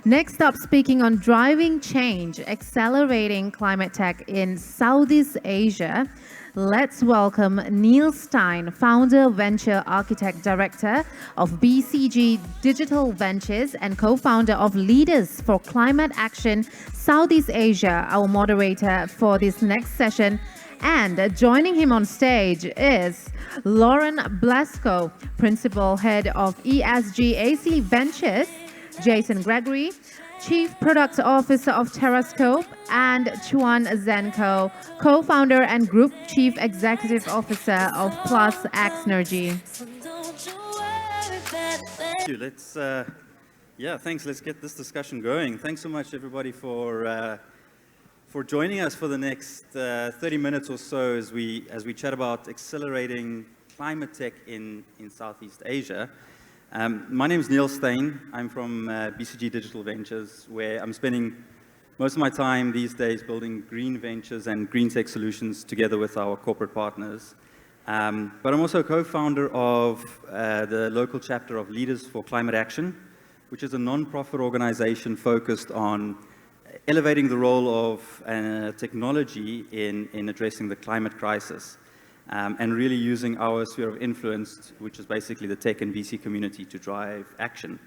Next up, speaking on driving change, accelerating climate tech in Southeast Asia, let's welcome Neels Steyn, founder, venture architect director of BCG Digital Ventures and co-founder of Leaders for Climate Action Southeast Asia, our moderator for this next session. And joining him on stage is Blasco, principal head of ESG Ventures, Jason Gregory, Chief Product Officer of Terrascope, and Chuan co-founder and Group Chief Executive Officer of Xnergy. Thank you. Thanks. Let's get this discussion going. Thanks so much, everybody, for joining us for the next 30 minutes or so as we chat about accelerating climate tech in Southeast Asia. My name is Neels Steyn. I'm from BCG Digital Ventures, where I'm spending most of my time these days building green ventures and green tech solutions together with our corporate partners. But I'm also a co-founder of the local chapter of Leaders for Climate Action, which is a non-profit organization focused on elevating the role of technology in addressing the climate crisis. And really using our sphere of influence, which is basically the tech and VC community, to drive action.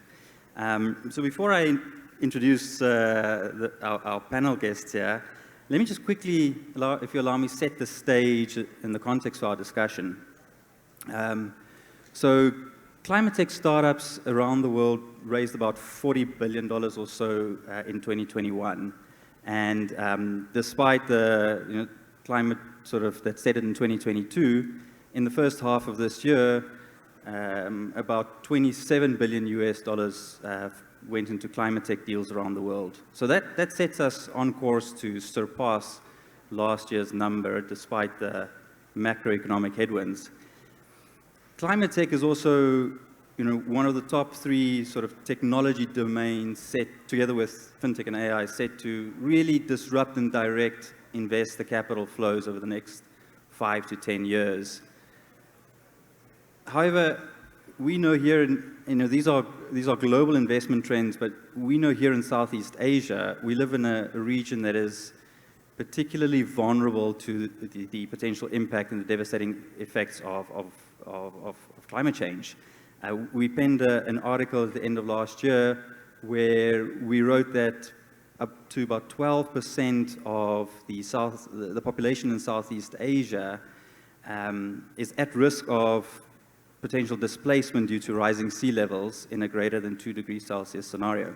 So before I introduce our panel guests here, let me just quickly, if you allow me, set the stage in the context of our discussion. So climate tech startups around the world raised about $40 billion or so in 2021. And despite the climate sort of that set it in 2022, in the first half of this year, about $27 billion went into climate tech deals around the world. So that sets us on course to surpass last year's number despite the macroeconomic headwinds. Climate tech is also one of the top three sort of technology domains set together with fintech and AI set to really disrupt and direct investor capital flows over the next 5 to 10 years. However, we know here, these are global investment trends, but we know here in Southeast Asia, we live in a region that is particularly vulnerable to the potential impact and the devastating effects of climate change. We penned an article at the end of last year where we wrote that up to about 12% of the population in Southeast Asia is at risk of potential displacement due to rising sea levels in a greater than 2 degrees Celsius scenario.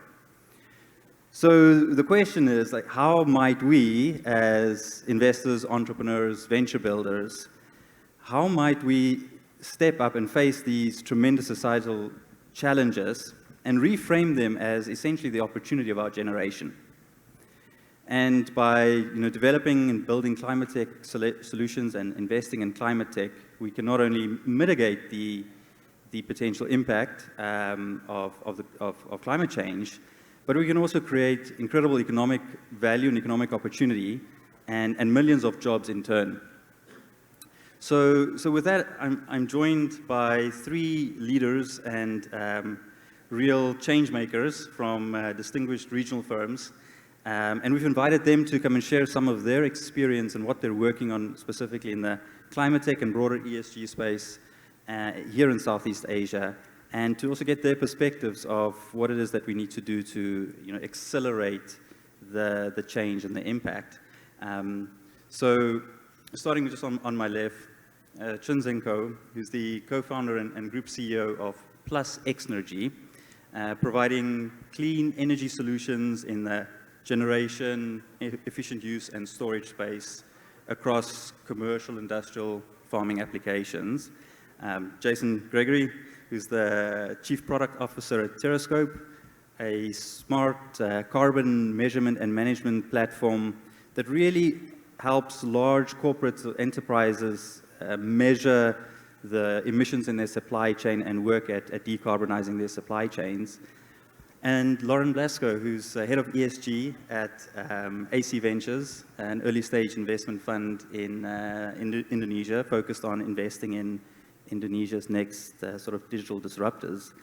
So the question is, how might we, as investors, entrepreneurs, venture builders, how might we step up and face these tremendous societal challenges and reframe them as essentially the opportunity of our generation? And by developing and building climate tech solutions and investing in climate tech, we can not only mitigate the potential impact of climate change, but we can also create incredible economic value and economic opportunity and millions of jobs in turn. So with that, I'm joined by three leaders and real change makers from distinguished regional firms. And we've invited them to come and share some of their experience and what they're working on specifically in the climate tech and broader ESG space here in Southeast Asia, and to also get their perspectives of what it is that we need to do to accelerate the change and the impact. So starting just on my left, Chuan, who's the co-founder and group CEO of Xnergy, providing clean energy solutions in the generation, efficient use, and storage space across commercial, industrial, farming applications. Jason Gregory, who's the Chief Product Officer at Terrascope, a smart carbon measurement and management platform that really helps large corporate enterprises measure the emissions in their supply chain and work at decarbonizing their supply chains. And Blasco, who's head of ESG at AC Ventures, an early stage investment fund in Indonesia, focused on investing in Indonesia's next sort of digital disruptors.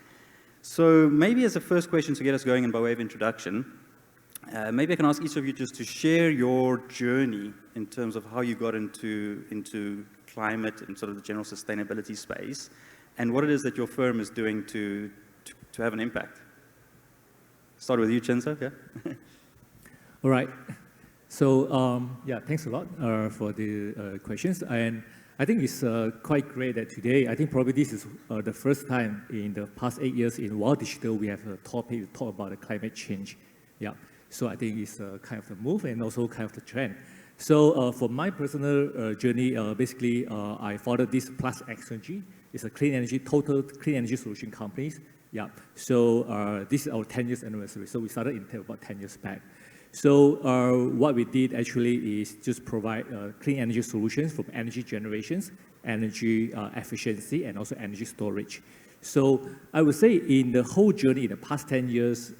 So maybe as a first question to get us going and by way of introduction, maybe I can ask each of you just to share your journey in terms of how you got into climate and sort of the general sustainability space, and what it is that your firm is doing to have an impact. Start with you, Chensa, yeah? All right. So, yeah, thanks a lot for the questions. And I think it's quite great that today, I think probably this is the first time in the past 8 years in World Digital, we have a topic to talk about the climate change. Yeah. So I think it's kind of the move and also kind of the trend. So for my personal journey, basically, I founded this plus Xnergy. It's a total clean energy solution company. Yeah. So this is our 10 years anniversary. So we started Intel about 10 years back. So what we did actually is just provide clean energy solutions from energy generations, energy efficiency, and also energy storage. So I would say in the whole journey in the past 10 years,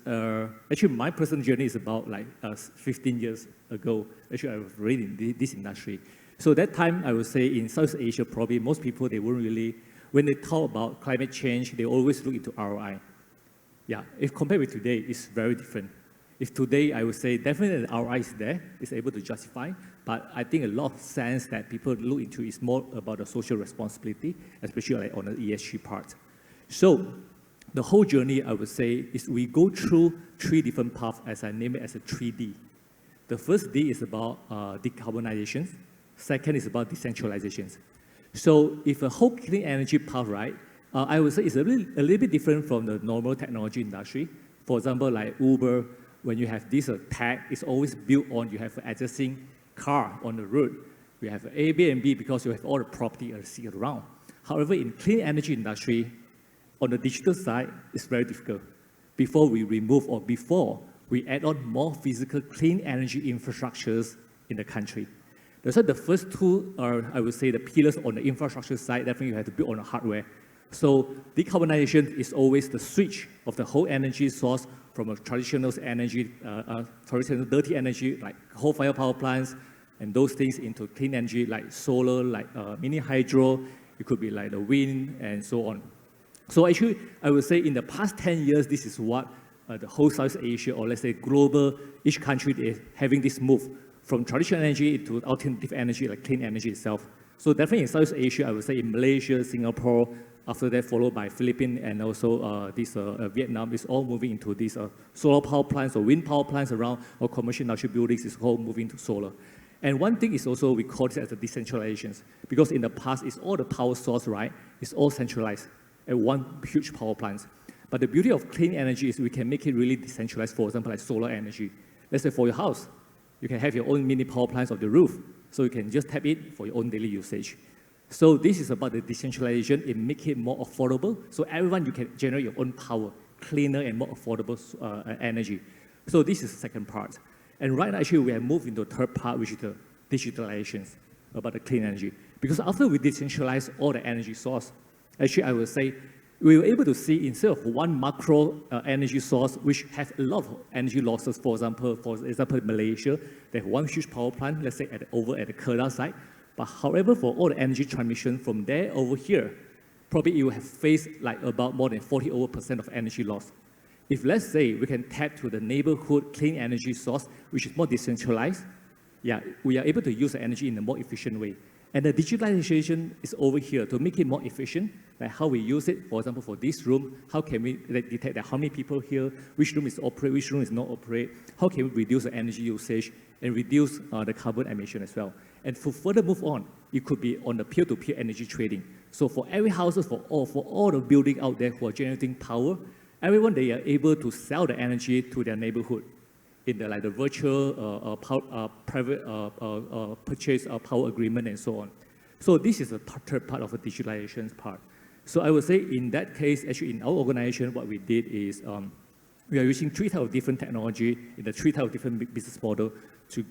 actually my personal journey is about like 15 years ago. Actually, I was really in this industry. So that time, I would say in South Asia, probably most people, they weren't really, when they talk about climate change, they always look into ROI. Yeah, if compared with today, it's very different. If today, I would say definitely the ROI is there, it's able to justify, but I think a lot of sense that people look into is more about the social responsibility, especially like on the ESG part. So the whole journey, I would say, is we go through 3 different paths, as I name it as a 3D. The first D is about decarbonization. Second is about decentralization. So if a whole clean energy path, right, I would say it's a little bit different from the normal technology industry. For example, like Uber, when you have this tag, it's always built on you have an existing car on the road. You have Airbnb because you have all the property around. However, in clean energy industry, on the digital side, it's very difficult. Before we remove or before we add on more physical clean energy infrastructures in the country. That's why the first 2 are, I would say, the pillars on the infrastructure side, definitely you have to build on the hardware. So decarbonization is always the switch of the whole energy source from a traditional energy, traditional dirty energy like coal-fired power plants and those things into clean energy like solar, like mini hydro, it could be like the wind and so on. So actually, I would say in the past 10 years, this is what the whole South Asia, or let's say global, each country is having this move from traditional energy to alternative energy, like clean energy itself. So definitely in South Asia, I would say in Malaysia, Singapore, after that followed by Philippines and also Vietnam, is all moving into these solar power plants or wind power plants around, or commercial industrial buildings is all moving to solar. And one thing is also, we call this as the decentralization, because in the past, it's all the power source, right? It's all centralized at one huge power plant. But the beauty of clean energy is we can make it really decentralized, for example, like solar energy. Let's say for your house, you can have your own mini power plants on the roof, so you can just tap it for your own daily usage. So this is about the decentralization. It makes it more affordable, so everyone, you can generate your own power, cleaner and more affordable energy. So this is the second part. And right now, actually, we have moved into the third part, which is the digitalization about the clean energy. Because after we decentralize all the energy source, actually, I would say we were able to see instead of one macro energy source, which has a lot of energy losses, for example, Malaysia, they have one huge power plant, let's say over at the Kedah site. But however, for all the energy transmission from there over here, probably you will have faced like about more than 40% of energy loss. If let's say we can tap to the neighborhood clean energy source, which is more decentralized, yeah, we are able to use the energy in a more efficient way. And the digitalization is over here to make it more efficient, like how we use it. For example, for this room, how can we detect that how many people here, which room is operate, which room is not operate, how can we reduce the energy usage and reduce the carbon emission as well. And for further move on, it could be on the peer-to-peer energy trading. So for every houses, for all the building out there who are generating power, everyone, they are able to sell the energy to their neighborhood in the, like the virtual private purchase power agreement and so on. So this is the third part of the digitalization part. So I would say in that case, actually in our organization, what we did is we are using 3 types of different technology in the 3 types of different business model to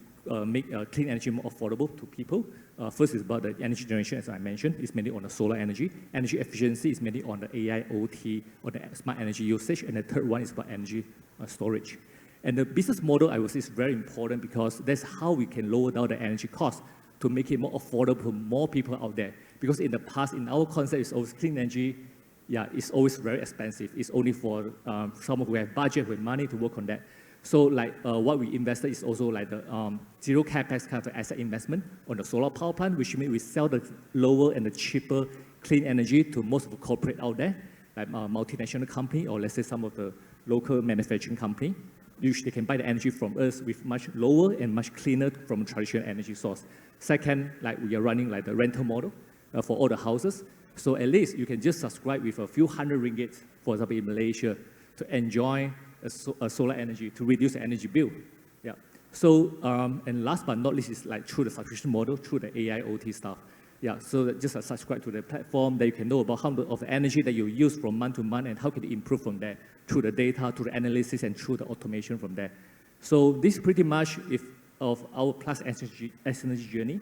make clean energy more affordable to people. First is about the energy generation, as I mentioned. It's mainly on the solar energy. Energy efficiency is mainly on the AI, OT, or the smart energy usage. And the third one is about energy storage. And the business model, I would say, is very important because that's how we can lower down the energy cost to make it more affordable for more people out there. Because in the past, in our concept, it's always clean energy yeah, it's always very expensive. It's only for someone who have budget with money to work on that. So like what we invested is also like the zero capex kind of asset investment on the solar power plant, which means we sell the lower and the cheaper clean energy to most of the corporate out there, like multinational company or let's say some of the local manufacturing company. Usually they can buy the energy from us with much lower and much cleaner from traditional energy source. Second, like we are running like the rental model for all the houses. So at least you can just subscribe with a few hundred ringgit, for example, in Malaysia, to enjoy a solar energy, to reduce the energy bill. Yeah. So, and last but not least is like through the subscription model, through the AI OT stuff. Yeah, so that just subscribe to the platform that you can know about how of the energy that you use from month to month and how can you improve from there through the data, through the analysis, and through the automation from there. So this pretty much of our Plus Xnergy journey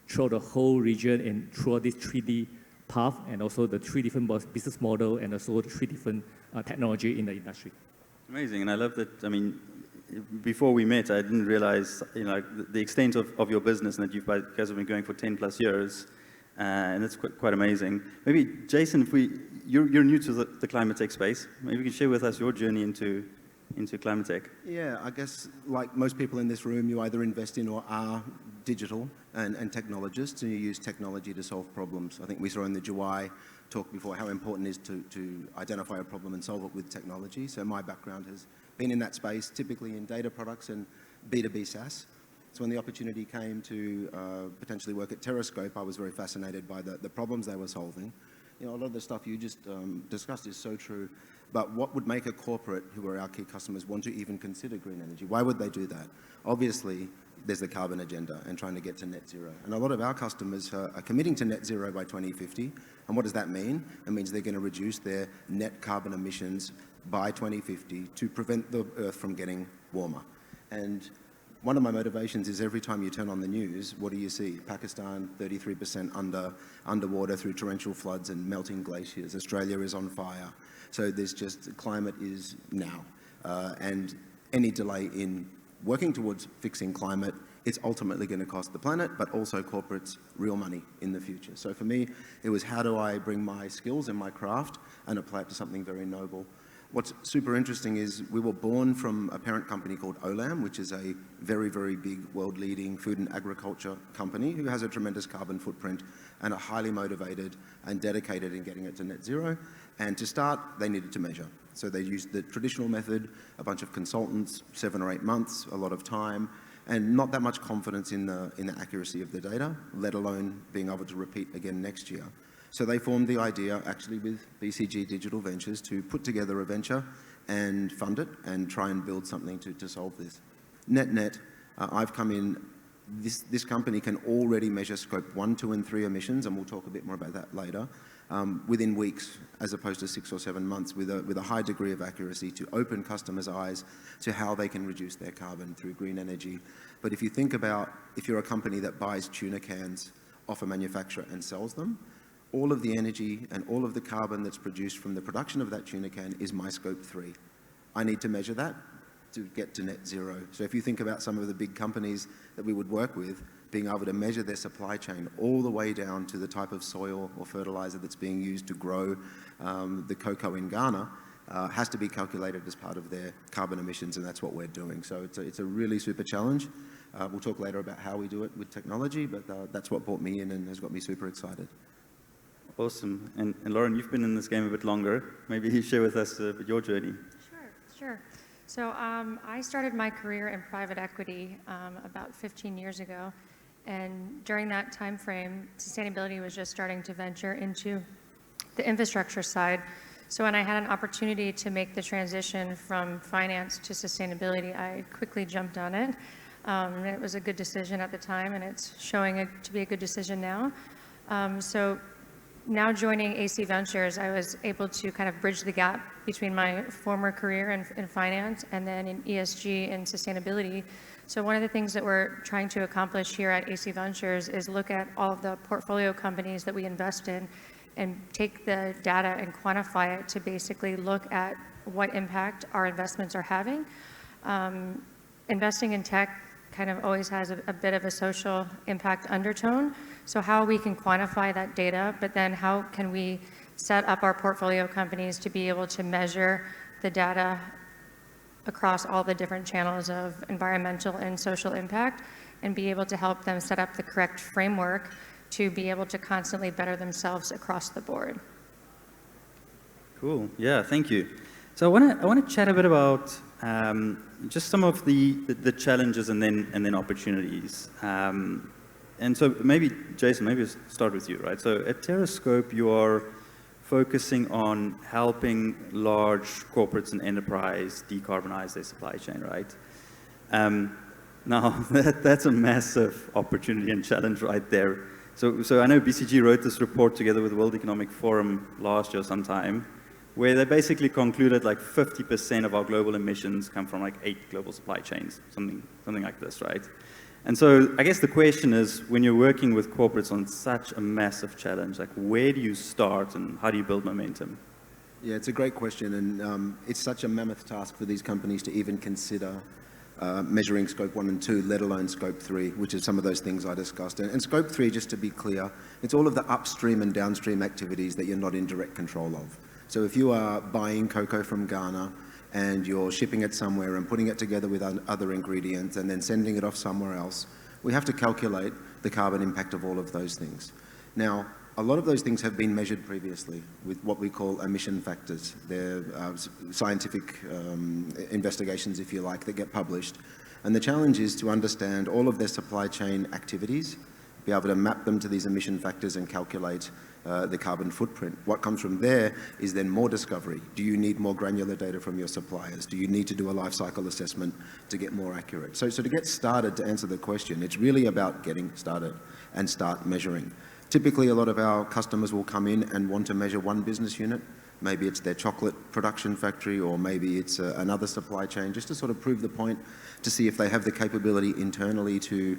through the whole region and through this 3D path and also the 3 different business model and also the 3 different technology in the industry. Amazing, and I love that. I mean, before we met, I didn't realize, you know, the extent of your business and that you guys have been going for 10 plus years, and it's quite amazing. Maybe, Jason, you're new to the climate tech space. Maybe you can share with us your journey into climate tech. Yeah, I guess like most people in this room, you either invest in or are digital and technologists, and you use technology to solve problems. I think we saw in the July talk before how important it is to identify a problem and solve it with technology. So my background has been in that space, typically in data products and B2B SaaS. So when the opportunity came to potentially work at Terrascope, I was very fascinated by the problems they were solving. You know, a lot of the stuff you just discussed is so true, but what would make a corporate, who are our key customers, want to even consider green energy? Why would they do that? Obviously, there's the carbon agenda and trying to get to net zero. And a lot of our customers are committing to net zero by 2050. And what does that mean? It means they're going to reduce their net carbon emissions by 2050 to prevent the Earth from getting warmer. And one of my motivations is every time you turn on the news, what do you see? Pakistan, 33% underwater through torrential floods and melting glaciers. Australia is on fire. So there's just, climate is now. And any delay in working towards fixing climate, it's ultimately going to cost the planet, but also corporates real money in the future. So for me, it was how do I bring my skills and my craft and apply it to something very noble. What's super interesting is we were born from a parent company called Olam, which is a very, very big world-leading food and agriculture company who has a tremendous carbon footprint and are highly motivated and dedicated in getting it to net zero. And to start, they needed to measure. So they used the traditional method, a bunch of consultants, 7 or 8 months, a lot of time, and not that much confidence in the accuracy of the data, let alone being able to repeat again next year. So they formed the idea, actually with BCG Digital Ventures, to put together a venture and fund it and try and build something to solve this. Net, I've come in, this company can already measure scope 1, 2, and 3 emissions, and we'll talk a bit more about that later, within weeks, as opposed to 6 or 7 months, with a high degree of accuracy to open customers' eyes to how they can reduce their carbon through green energy. But if you think about, if you're a company that buys tuna cans off a manufacturer and sells them, all of the energy and all of the carbon that's produced from the production of that tuna can is my scope 3. I need to measure that to get to net zero. So if you think about some of the big companies that we would work with, being able to measure their supply chain all the way down to the type of soil or fertilizer that's being used to grow the cocoa in Ghana has to be calculated as part of their carbon emissions, and that's what we're doing. So it's a really super challenge. We'll talk later about how we do it with technology, but that's what brought me in and has got me super excited. Awesome. And Lauren, you've been in this game a bit longer. Maybe you share with us your journey. Sure. So I started my career in private equity about 15 years ago. And during that time frame, sustainability was just starting to venture into the infrastructure side. So when I had an opportunity to make the transition from finance to sustainability, I quickly jumped on it. It was a good decision at the time, and it's showing it to be a good decision now. So now joining AC Ventures, I was able to kind of bridge the gap between my former career in finance and then in ESG and sustainability. So one of the things that we're trying to accomplish here at AC Ventures is look at all of the portfolio companies that we invest in and take the data and quantify it to basically look at what impact our investments are having. Investing in tech kind of always has a bit of a social impact undertone. So how we can quantify that data, but then how can we set up our portfolio companies to be able to measure the data across all the different channels of environmental and social impact, and be able to help them set up the correct framework to be able to constantly better themselves across the board. Cool. Yeah, thank you. So I want to chat a bit about just some of the challenges and then opportunities. And so maybe, Jason, maybe we'll start with you, right? So at Terrascope, you are focusing on helping large corporates and enterprise decarbonize their supply chain, right? Now, that's a massive opportunity and challenge right there. So I know BCG wrote this report together with the World Economic Forum last year sometime, where they basically concluded like 50% of our global emissions come from like 8 global supply chains, something like this, right? And so I guess the question is, when you're working with corporates on such a massive challenge, like where do you start and how do you build momentum? Yeah, it's a great question, and it's such a mammoth task for these companies to even consider measuring scope 1 and 2, let alone scope 3, which is some of those things I discussed. And scope 3, just to be clear, it's all of the upstream and downstream activities that you're not in direct control of. So if you are buying cocoa from Ghana and you're shipping it somewhere and putting it together with other ingredients and then sending it off somewhere else, we have to calculate the carbon impact of all of those things. Now, a lot of those things have been measured previously with what we call emission factors. They're scientific investigations, if you like, that get published. And the challenge is to understand all of their supply chain activities, be able to map them to these emission factors and calculate the carbon footprint. What comes from there is then more discovery. Do you need more granular data from your suppliers? Do you need to do a life cycle assessment to get more accurate? So to get started, to answer the question, it's really about getting started and start measuring. Typically, a lot of our customers will come in and want to measure one business unit. Maybe it's their chocolate production factory, or maybe it's another supply chain, just to sort of prove the point, to see if they have the capability internally to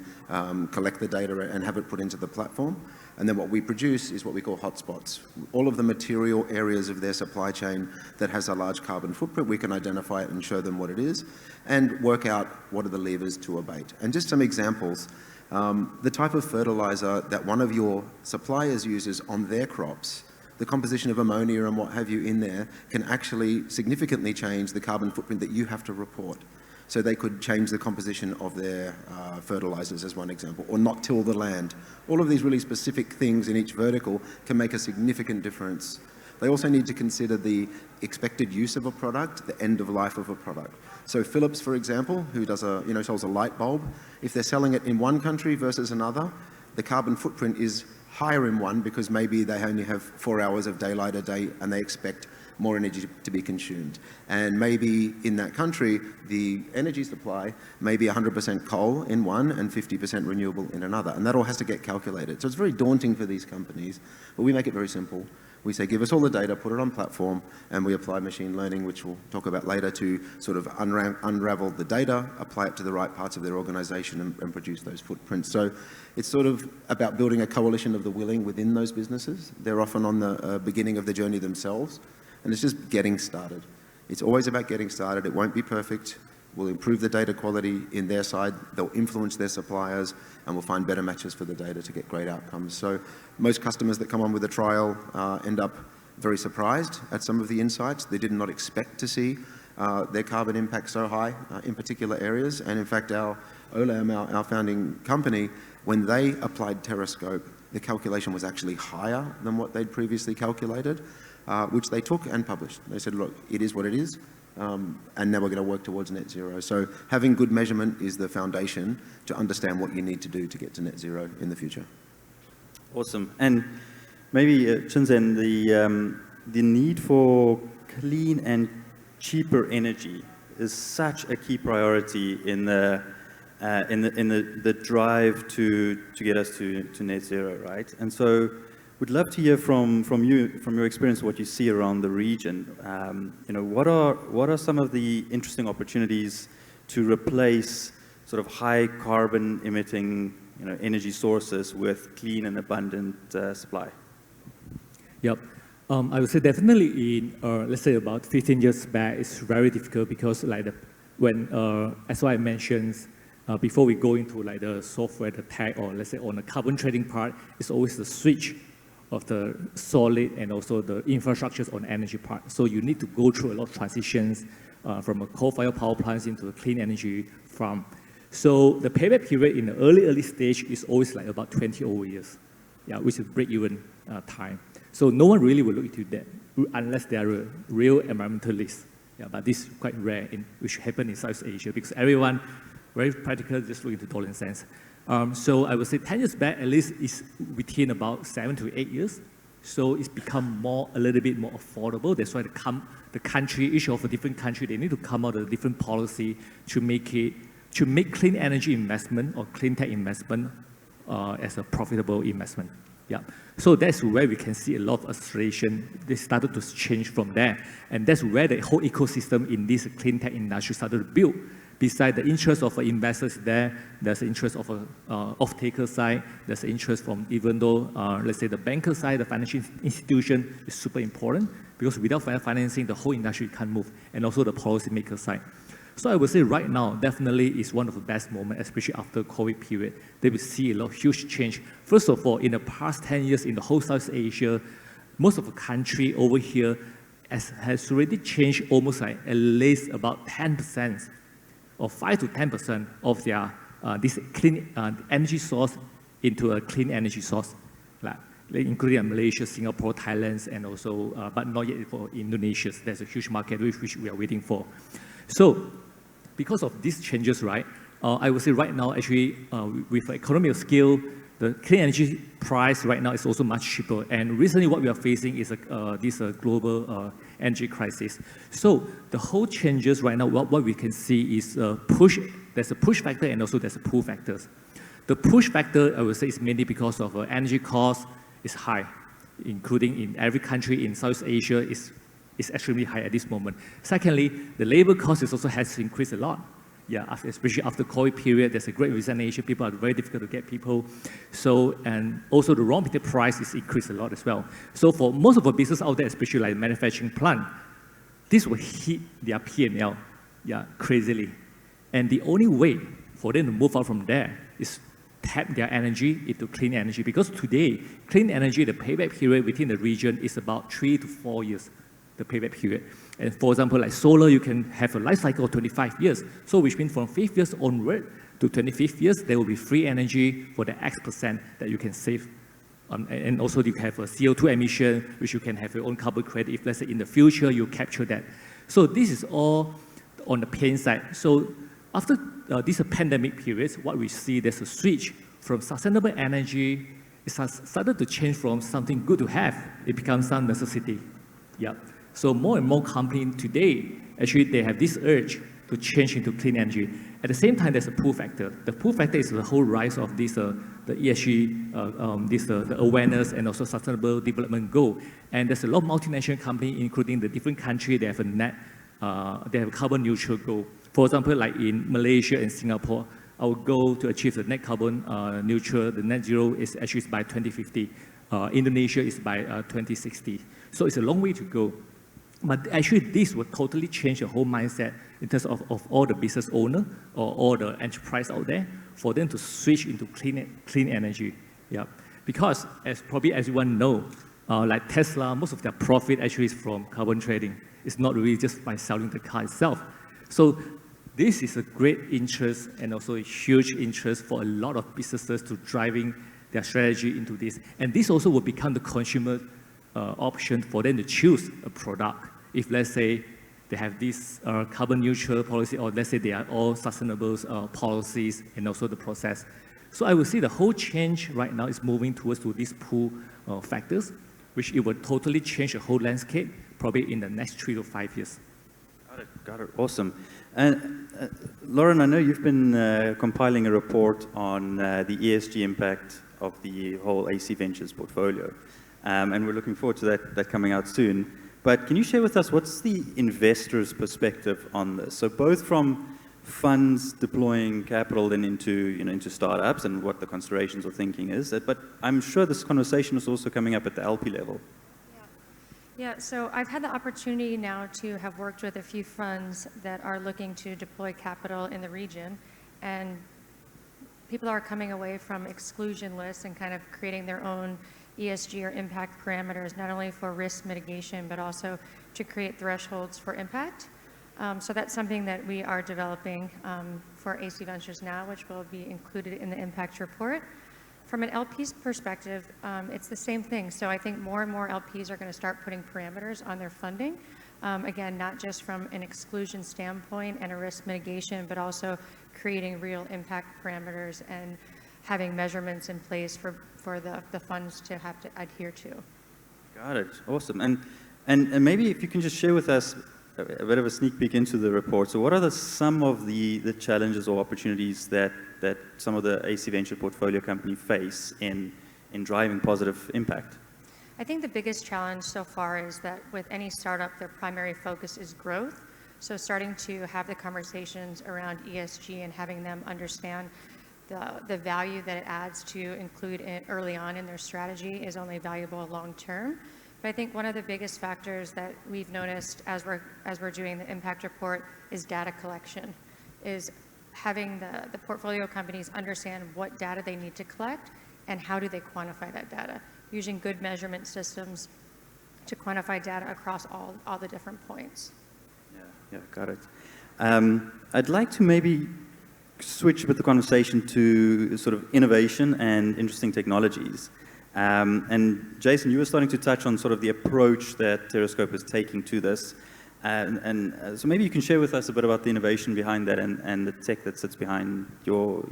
collect the data and have it put into the platform. And then what we produce is what we call hotspots. All of the material areas of their supply chain that has a large carbon footprint, we can identify it and show them what it is, and work out what are the levers to abate. And just some examples. The type of fertilizer that one of your suppliers uses on their crops, the composition of ammonia and what have you in there, can actually significantly change the carbon footprint that you have to report. So they could change the composition of their fertilizers, as one example, or not till the land. All of these really specific things in each vertical can make a significant difference. They also need to consider the expected use of a product, the end of life of a product. So Philips, for example, who does sells a light bulb, if they're selling it in one country versus another, the carbon footprint is higher in one because maybe they only have 4 hours of daylight a day and they expect more energy to be consumed. And maybe in that country, the energy supply may be 100% coal in one and 50% renewable in another. And that all has to get calculated. So it's very daunting for these companies, but we make it very simple. We say, give us all the data, put it on platform, and we apply machine learning, which we'll talk about later, to sort of unravel the data, apply it to the right parts of their organization and produce those footprints. So it's sort of about building a coalition of the willing within those businesses. They're often on the beginning of the journey themselves, and it's just getting started. It's always about getting started. It won't be perfect. We'll improve the data quality in their side. They'll influence their suppliers, and we'll find better matches for the data to get great outcomes. So most customers that come on with a trial end up very surprised at some of the insights. They did not expect to see their carbon impact so high in particular areas. And in fact, our Olam, our founding company, when they applied Terrascope, the calculation was actually higher than what they'd previously calculated, which they took and published. They said, look, it is what it is. And now we're going to work towards net zero. So having good measurement is the foundation to understand what you need to do to get to net zero in the future. Awesome. And maybe, Zhen, the need for clean and cheaper energy is such a key priority in the drive to get us to net zero, right? And so we'd love to hear from you, from your experience, what you see around the region. What are some of the interesting opportunities to replace sort of high carbon emitting energy sources with clean and abundant supply? Yep. I would say definitely in, let's say about 15 years back, it's very difficult because as I mentioned, before we go into like the software, the tech, or let's say on the carbon trading part, it's always the switch solid and also the infrastructures on energy part. So you need to go through a lot of transitions from a coal-fired power plants into a clean energy farm. So the payback period in the early stage is always like about 20 over years, yeah, which is break-even time. So no one really will look into that unless they are a real environmentalist. Yeah, but this is quite rare, which happens in South Asia because everyone, very practical, just look into dollar and cents. So I would say 10 years back, at least, is within about 7 to 8 years. So it's become a little bit more affordable. That's why the country, each of a different country, they need to come out with a different policy to make clean energy investment or clean tech investment as a profitable investment. Yeah. So that's where we can see a lot of acceleration. They started to change from there. And that's where the whole ecosystem in this clean tech industry started to build. Besides the interest of investors there's the interest of an off-taker side, there's the interest from, even though, let's say the banker side, the financial institution is super important because without financing, the whole industry can't move, and also the policymaker side. So I would say right now, definitely is one of the best moments, especially after COVID period. They will see a lot of huge change. First of all, in the past 10 years in the whole South Asia, most of the country over here has already changed almost like at least about 10% or 5 to 10% of their this clean energy source into a clean energy source, like including Malaysia, Singapore, Thailand, and also, but not yet for Indonesia. There's a huge market which we are waiting for. So because of these changes, right, I would say right now, actually, with economy of scale, the clean energy price right now is also much cheaper. And recently what we are facing is this global energy crisis. So the whole changes right now, what we can see is there's a push factor and also there's a pull factors. The push factor, I would say, is mainly because of energy cost is high, including in every country in South Asia is extremely high at this moment. Secondly, the labor cost has increased a lot. Yeah, especially after COVID period, there's a great resignation. People are very difficult to get people. So, and also the raw material price is increased a lot as well. So for most of our business out there, especially like manufacturing plant, this will hit their P&L, yeah, crazily. And the only way for them to move out from there is tap their energy into clean energy. Because today, clean energy, the payback period within the region is about 3 to 4 years. The payback period. And for example, like solar, you can have a life cycle of 25 years. So which means from 5 years onward to 25 years, there will be free energy for the X% that you can save. And also you have a CO2 emission, which you can have your own carbon credit if, let's say, in the future, you capture that. So this is all on the pain side. So after this pandemic period, what we see, there's a switch from sustainable energy. It started to change from something good to have. It becomes some necessity. Yeah. So more and more companies today, actually, they have this urge to change into clean energy. At the same time, there's a pull factor. The pull factor is the whole rise of this, the ESG, the awareness and also sustainable development goal. And there's a lot of multinational companies, including the different countries, they have they have a carbon neutral goal. For example, like in Malaysia and Singapore, our goal to achieve the net carbon neutral, the net zero is actually by 2050. Indonesia is by 2060. So it's a long way to go. But actually, this will totally change the whole mindset in terms of all the business owner or all the enterprise out there for them to switch into clean energy. Yeah. Because as probably everyone know, like Tesla, most of their profit actually is from carbon trading. It's not really just by selling the car itself. So this is a great interest and also a huge interest for a lot of businesses to driving their strategy into this. And this also will become the consumer option for them to choose a product. If let's say they have this carbon neutral policy, or let's say they are all sustainable policies and also the process. So I would say the whole change right now is moving towards these pull factors, which it will totally change the whole landscape probably in the next 3 to 5 years. Got it. Awesome. And Lauren, I know you've been compiling a report on the ESG impact of the whole AC Ventures portfolio. And we're looking forward to that coming out soon. But can you share with us what's the investor's perspective on this? So both from funds deploying capital then into startups and what the considerations or thinking is, but I'm sure this conversation is also coming up at the LP level. Yeah, so I've had the opportunity now to have worked with a few funds that are looking to deploy capital in the region, and people are coming away from exclusion lists and kind of creating their own ESG or impact parameters, not only for risk mitigation, but also to create thresholds for impact. So that's something that we are developing for AC Ventures now, which will be included in the impact report. From an LP's perspective, it's the same thing. So I think more and more LPs are going to start putting parameters on their funding. Again, not just from an exclusion standpoint and a risk mitigation, but also creating real impact parameters and having measurements in place for the funds to have to adhere to. Got it. Awesome. And maybe if you can just share with us a bit of a sneak peek into the report. So what are some of the challenges or opportunities that some of the AC Venture portfolio companies face in driving positive impact? I think the biggest challenge so far is that with any startup, their primary focus is growth. So starting to have the conversations around ESG and having them understand the value that it adds to include it early on in their strategy is only valuable long term. But I think one of the biggest factors that we've noticed as we're doing the impact report is data collection, is having the portfolio companies understand what data they need to collect and how do they quantify that data, using good measurement systems to quantify data across all the different points. Yeah, got it. I'd like to maybe switch a bit the conversation to sort of innovation and interesting technologies. And Jason, you were starting to touch on sort of the approach that Terrascope is taking to this. So maybe you can share with us a bit about the innovation behind that and the tech that sits behind your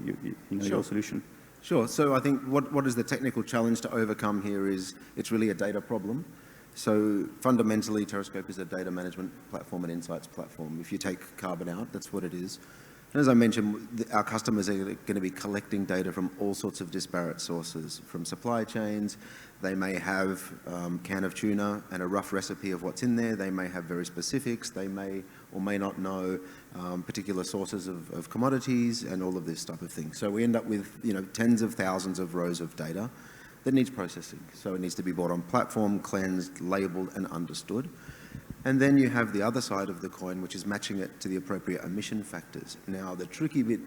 solution. Sure. So I think what is the technical challenge to overcome here is it's really a data problem. So fundamentally, Terrascope is a data management platform and insights platform. If you take carbon out, that's what it is. And as I mentioned, our customers are going to be collecting data from all sorts of disparate sources, from supply chains. They may have a can of tuna and a rough recipe of what's in there. They may have very specifics. They may or may not know particular sources of commodities and all of this type of thing. So we end up with tens of thousands of rows of data that needs processing. So it needs to be brought on platform, cleansed, labeled, and understood. And then you have the other side of the coin, which is matching it to the appropriate emission factors. Now, the tricky bit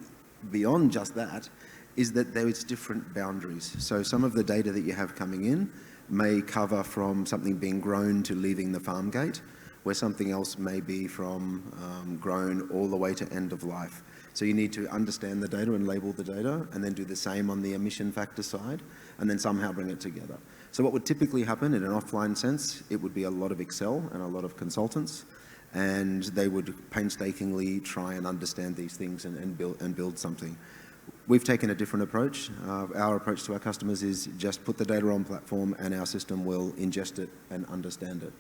beyond just that is that there is different boundaries. So some of the data that you have coming in may cover from something being grown to leaving the farm gate, where something else may be from grown all the way to end of life. So you need to understand the data and label the data, and then do the same on the emission factor side, and then somehow bring it together. So what would typically happen in an offline sense, it would be a lot of Excel and a lot of consultants, and they would painstakingly try and understand these things and build something. We've taken a different approach. Our approach to our customers is just put the data on platform and our system will ingest it and understand it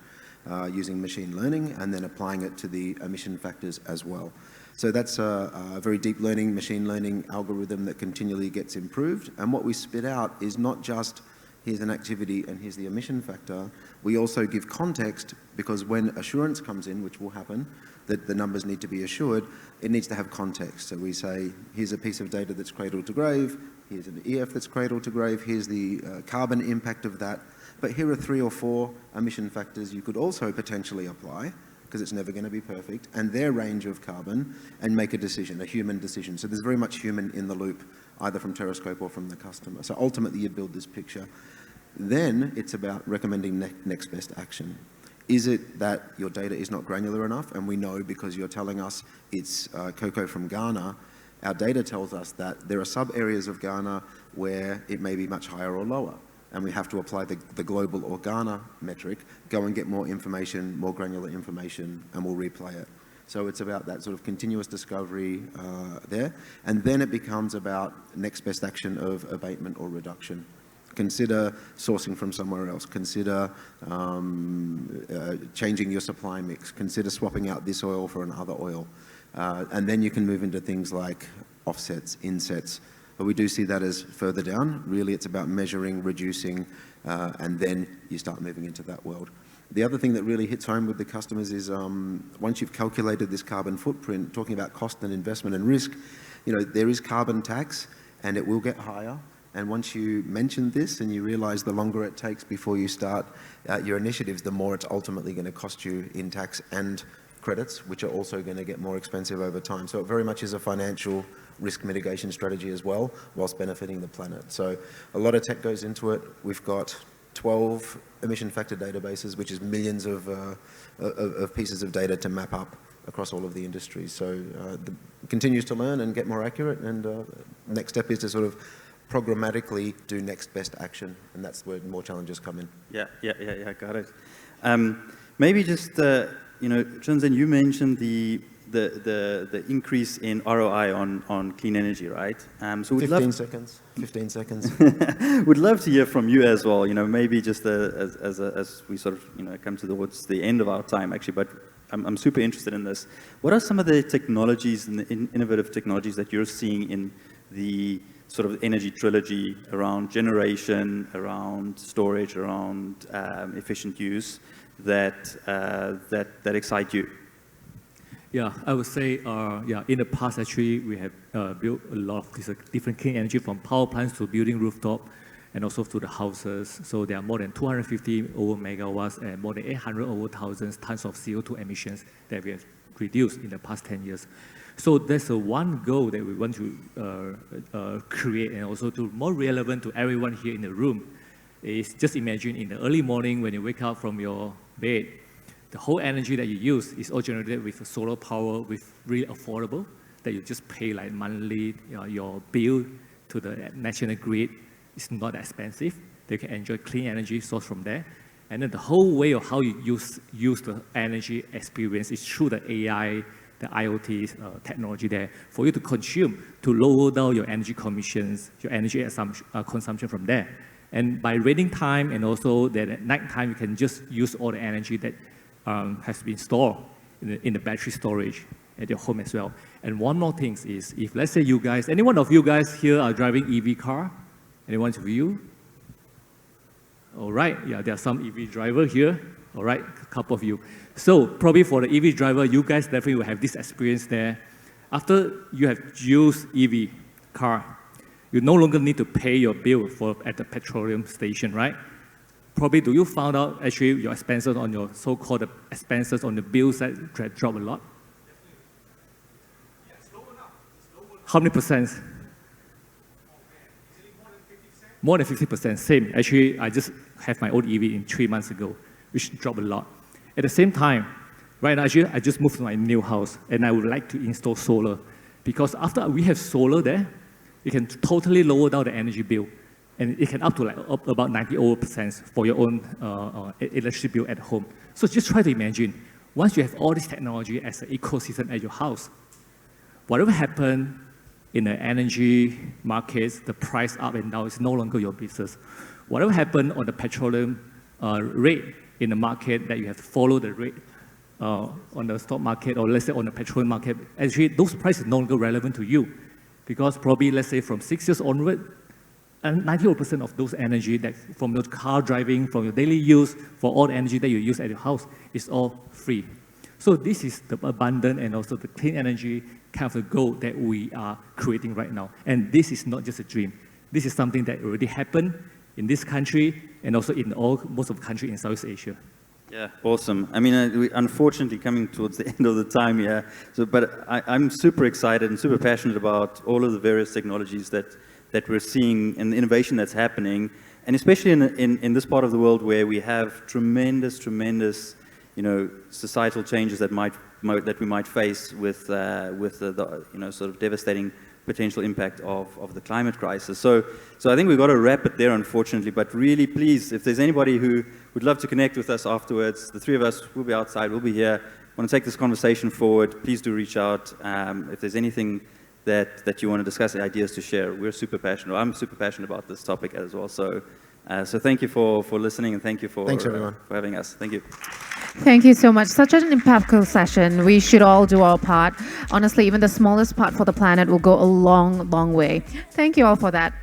using machine learning and then applying it to the emission factors as well. So that's a very deep learning, machine learning algorithm that continually gets improved. And what we spit out is not just here's an activity and here's the emission factor. We also give context because when assurance comes in, which will happen, that the numbers need to be assured, it needs to have context. So we say, here's a piece of data that's cradle to grave, here's an EF that's cradle to grave, here's the carbon impact of that, but here are 3 or 4 emission factors you could also potentially apply, because it's never going to be perfect, and their range of carbon, and make a decision, a human decision. So there's very much human in the loop, either from Terrascope or from the customer. So ultimately you build this picture. Then it's about recommending next best action. Is it that your data is not granular enough? And we know because you're telling us it's cocoa from Ghana. Our data tells us that there are sub-areas of Ghana where it may be much higher or lower. And we have to apply the global or Ghana metric, go and get more information, more granular information, and we'll replay it. So it's about that sort of continuous discovery there. And then it becomes about next best action of abatement or reduction. Consider sourcing from somewhere else. Consider changing your supply mix. Consider swapping out this oil for another oil. And then you can move into things like offsets, insets. But we do see that as further down. Really, it's about measuring, reducing, and then you start moving into that world. The other thing that really hits home with the customers is once you've calculated this carbon footprint, talking about cost and investment and risk, there is carbon tax, and it will get higher. And once you mention this and you realize the longer it takes before you start your initiatives, the more it's ultimately going to cost you in tax and credits, which are also going to get more expensive over time. So it very much is a financial risk mitigation strategy as well, whilst benefiting the planet. So a lot of tech goes into it. We've got 12 emission factor databases, which is millions of pieces of data to map up across all of the industries. So continues to learn and get more accurate, and next step is to sort of programmatically do next best action, and that's where more challenges come in. Yeah, got it. Maybe just, Chuan, you mentioned the increase in ROI on clean energy, right? So we'd 15 seconds. We'd love to hear from you as well, maybe just as we sort of, come towards the end of our time, actually, but I'm super interested in this. What are some of the technologies and the innovative technologies that you're seeing in the sort of energy trilogy around generation, around storage, around efficient use that excite you? Yeah, I would say, in the past, actually, we have built a lot of these different clean energy, from power plants to building rooftop, and also to the houses. So there are more than 250 over megawatts and more than 800 over thousands tons of CO2 emissions that we have reduced in the past 10 years. So there's one goal that we want to create, and also to more relevant to everyone here in the room, is just imagine in the early morning when you wake up from your bed, the whole energy that you use is all generated with solar power, with really affordable, that you just pay like monthly, your bill to the national grid. It's not that expensive. They can enjoy clean energy source from there. And then the whole way of how you use the energy experience is through the AI, the IoT technology there, for you to consume, to lower down your energy emissions, your energy consumption from there. And by raining time, and also that at night time, you can just use all the energy that has been stored in the battery storage at your home as well. And one more thing is, if let's say you guys, any one of you guys here are driving EV car, anyone of you? All right, yeah, there are some EV driver here. All right, a couple of you. So probably for the EV driver, you guys definitely will have this experience there. After you have used EV car, you no longer need to pay your bill at the petroleum station, right? Probably do you found out actually your expenses on your so-called expenses on the bills that drop a lot? How many percent? More than 50%, same. Actually, I just have my own EV in 3 months ago, which dropped a lot. At the same time, right now, actually, I just moved to my new house, and I would like to install solar, because after we have solar there, it can totally lower down the energy bill, and it can up to like about 90% for your own electricity bill at home. So just try to imagine, once you have all this technology as an ecosystem at your house, whatever happened in the energy markets, the price up and down is no longer your business. Whatever happened on the petroleum rate in the market, that you have to follow the rate on the stock market, or let's say on the petroleum market, actually those prices are no longer relevant to you, because probably let's say from 6 years onward, and 90% of those energy that from your car driving, from your daily use, for all the energy that you use at your house, is all free. So this is the abundant and also the clean energy kind of a goal that we are creating right now. And this is not just a dream. This is something that already happened in this country and also in most of the countries in Southeast Asia. Yeah, awesome. I mean, we unfortunately coming towards the end of the time here. So, but I'm super excited and super passionate about all of the various technologies that we're seeing and the innovation that's happening, and especially in this part of the world where we have tremendous, societal changes that we might face with the sort of devastating potential impact of the climate crisis. So I think we've got to wrap it there, unfortunately, but really please, if there's anybody who would love to connect with us afterwards, the three of us will be outside, we'll be here, want to take this conversation forward, please do reach out. If there's anything that you want to discuss, ideas to share, we're super passionate. I'm super passionate about this topic as well. So thank you for listening, and thank you for having us. Thank you. Thank you so much. Such an impactful session. We should all do our part. Honestly, even the smallest part for the planet will go a long, long way. Thank you all for that.